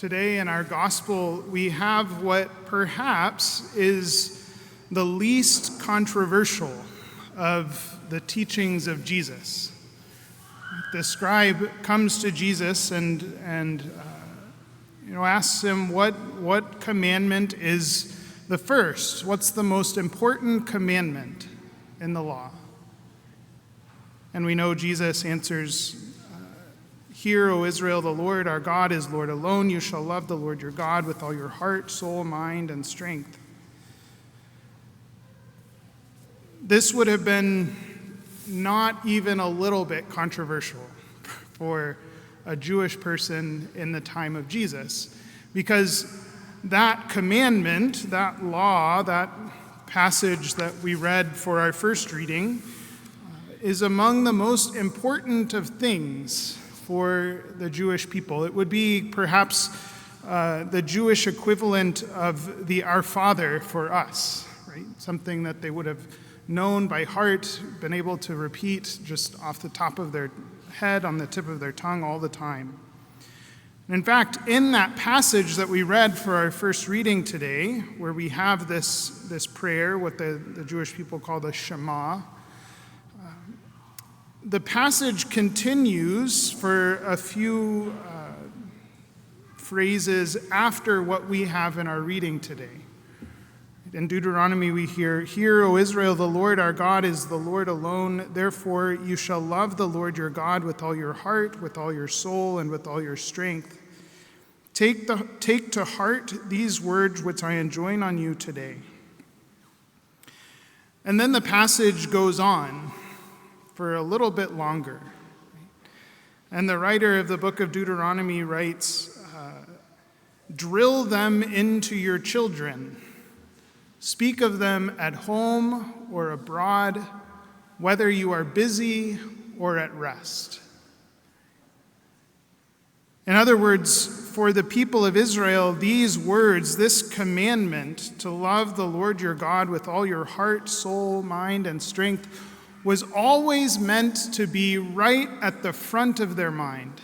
today in our gospel, we have what perhaps is the least controversial of the teachings of Jesus. The scribe comes to Jesus and asks him what commandment is the first. What's the most important commandment in the law? And we know Jesus answers, "Hear, O Israel, the Lord our God is Lord alone. You shall love the Lord your God with all your heart, soul, mind, and strength." This would have been not even a little bit controversial for a Jewish person in the time of Jesus, because that commandment, that law, that passage that we read for our first reading is among the most important of things for the Jewish people. It would be perhaps the Jewish equivalent of the Our Father for us, right? Something that they would have known by heart, been able to repeat just off the top of their head, on the tip of their tongue all the time. And in fact, in that passage that we read for our first reading today, where we have this prayer, what the Jewish people call the Shema, the passage continues for a few phrases after what we have in our reading today. In Deuteronomy we hear, "Hear, O Israel, the Lord our God is the Lord alone. Therefore you shall love the Lord your God with all your heart, with all your soul, and with all your strength. Take to heart these words which I enjoin on you today." And then the passage goes on for a little bit longer. And the writer of the book of Deuteronomy writes, "Drill them into your children. Speak of them at home or abroad, whether you are busy or at rest." In other words, for the people of Israel, these words, this commandment to love the Lord your God with all your heart, soul, mind, and strength, was always meant to be right at the front of their mind.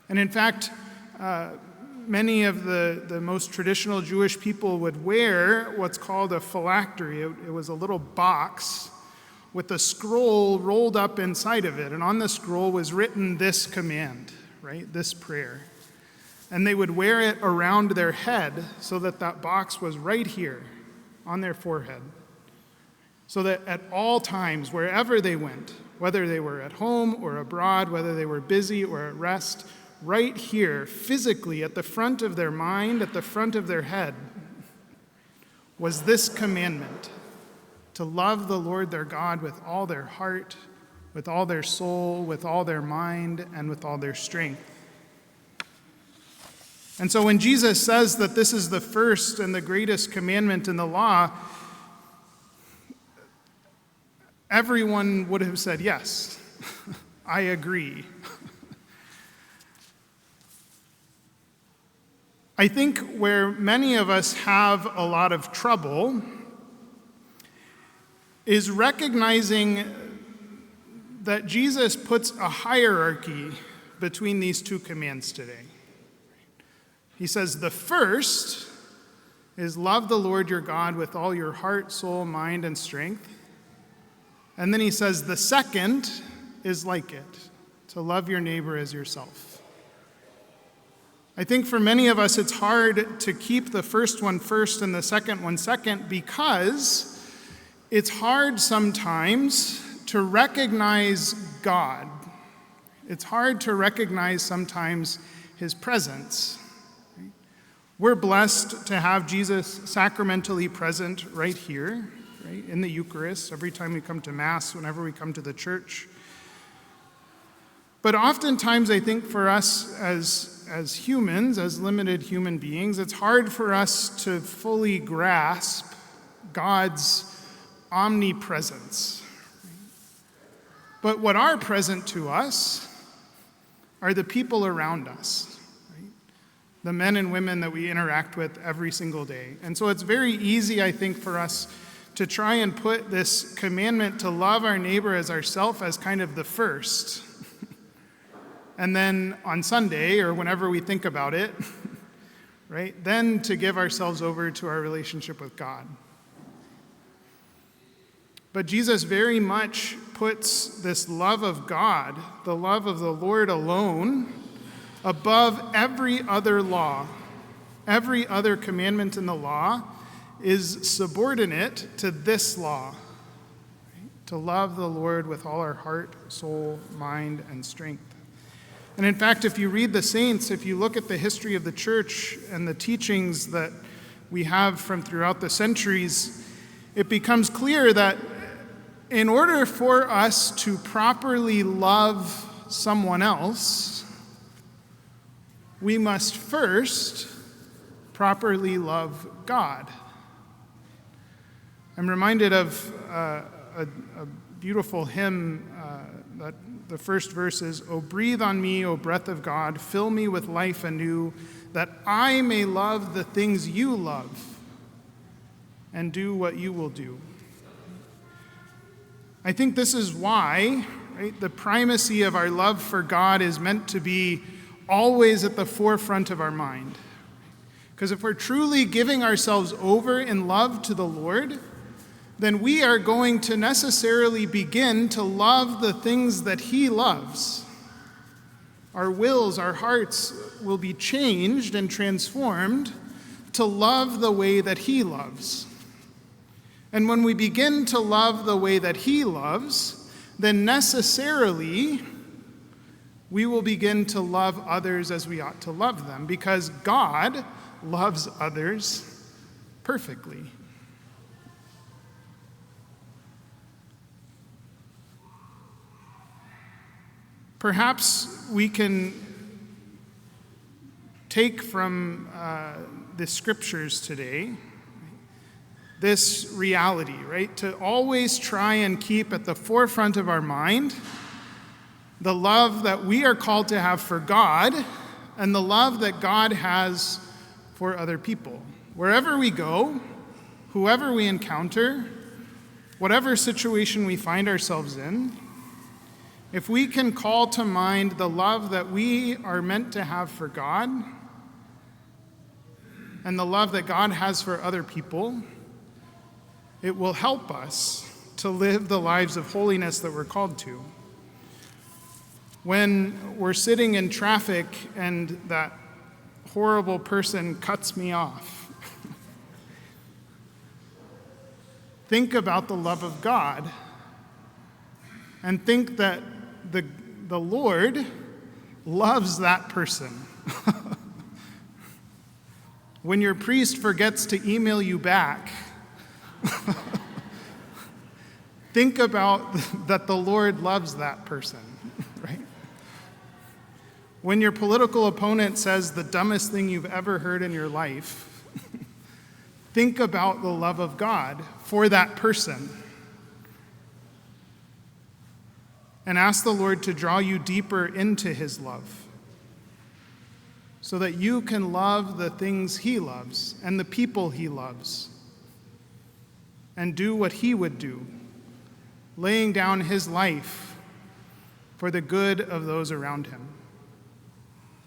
And in fact, many of the most traditional Jewish people would wear what's called a phylactery. It was a little box with a scroll rolled up inside of it. And on the scroll was written this command, right? This prayer. And they would wear it around their head so that that box was right here on their forehead. So that at all times, wherever they went, whether they were at home or abroad, whether they were busy or at rest, right here, physically, at the front of their mind, at the front of their head, was this commandment: to love the Lord their God with all their heart, with all their soul, with all their mind, and with all their strength. And so when Jesus says that this is the first and the greatest commandment in the law, everyone would have said, "Yes, I agree." I think where many of us have a lot of trouble is recognizing that Jesus puts a hierarchy between these two commands today. He says the first is love the Lord your God with all your heart, soul, mind, and strength. And then he says the second is like it, to love your neighbor as yourself. I think for many of us it's hard to keep the first one first and the second one second, because it's hard sometimes to recognize God. It's hard to recognize sometimes his presence. We're blessed to have Jesus sacramentally present right here, right, in the Eucharist, every time we come to Mass, whenever we come to the church. But oftentimes, I think for us as humans, as limited human beings, it's hard for us to fully grasp God's omnipresence. But what are present to us are the people around us, right? The men and women that we interact with every single day. And so it's very easy, I think, for us to try and put this commandment to love our neighbor as ourselves as kind of the first. and then on Sunday, or whenever we think about it, right, then to give ourselves over to our relationship with God. But Jesus very much puts this love of God, the love of the Lord alone, above every other law. Every other commandment in the law is subordinate to this law, right? To love the Lord with all our heart, soul, mind, and strength. And in fact, if you read the saints, if you look at the history of the church and the teachings that we have from throughout the centuries, it becomes clear that in order for us to properly love someone else, we must first properly love God. I'm reminded of a beautiful hymn that the first verse is, "O breathe on me, O breath of God, fill me with life anew, that I may love the things you love and do what you will do." I think this is why, right, the primacy of our love for God is meant to be always at the forefront of our mind. Because if we're truly giving ourselves over in love to the Lord, then we are going to necessarily begin to love the things that He loves. Our wills, our hearts will be changed and transformed to love the way that He loves. And when we begin to love the way that He loves, then necessarily we will begin to love others as we ought to love them, because God loves others perfectly. Perhaps we can take from the scriptures today this reality, right? To always try and keep at the forefront of our mind the love that we are called to have for God and the love that God has for other people. Wherever we go, whoever we encounter, whatever situation we find ourselves in, if we can call to mind the love that we are meant to have for God and the love that God has for other people, it will help us to live the lives of holiness that we're called to. When we're sitting in traffic and that horrible person cuts me off, think about the love of God and think that the Lord loves that person. When your priest forgets to email you back, think about that the Lord loves that person, right? When your political opponent says the dumbest thing you've ever heard in your life, think about the love of God for that person. And ask the Lord to draw you deeper into His love so that you can love the things He loves and the people He loves and do what He would do, laying down His life for the good of those around Him.